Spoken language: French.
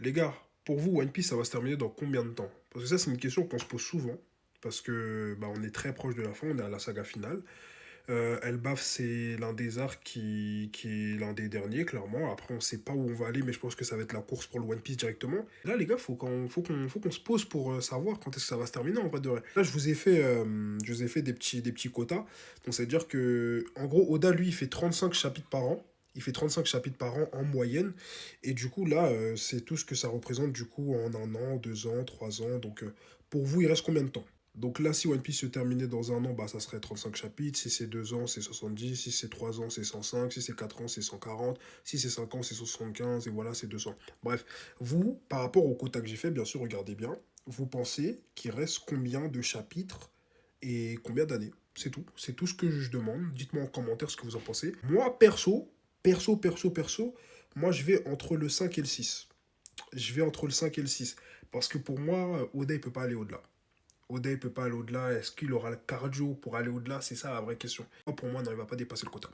Les gars, pour vous, One Piece, ça va se terminer dans combien de temps? Parce que ça, c'est une question qu'on se pose souvent. Parce que bah, on est très proche de la fin, on est à la saga finale. Elbaf, c'est l'un des arcs qui est l'un des derniers, clairement. Après, on sait pas où on va aller, mais je pense que ça va être la course pour le One Piece directement. Là, les gars, faut qu'on se pose pour savoir quand est-ce que ça va se terminer, en vrai de vrai. Là, je vous ai fait des petits quotas. Donc, c'est-à-dire que, en gros, Oda, lui, il fait 35 chapitres par an. Il fait 35 chapitres par an en moyenne. Et du coup, là, c'est tout ce que ça représente, du coup, en 1 an, 2 ans, 3 ans. Donc, pour vous, il reste combien de temps? Donc là, si One Piece se terminait dans 1 an, bah, ça serait 35 chapitres. Si c'est 2 ans, c'est 70. Si c'est 3 ans, c'est 105. Si c'est 4 ans, c'est 140. Si c'est 5 ans, c'est 75. Et voilà, c'est 200. Bref, vous, par rapport au quota que j'ai fait, bien sûr, regardez bien. Vous pensez qu'il reste combien de chapitres et combien d'années? C'est tout. C'est tout ce que je demande. Dites-moi en commentaire ce que vous en pensez. Moi, perso, moi, je vais entre le 5 et le 6. Je vais entre le 5 et le 6. Parce que pour moi, Oda, il peut pas aller au-delà. Oda, il peut pas aller au-delà. Est-ce qu'il aura le cardio pour aller au-delà? C'est ça la vraie question. Pour moi, non, il va pas dépasser le quota.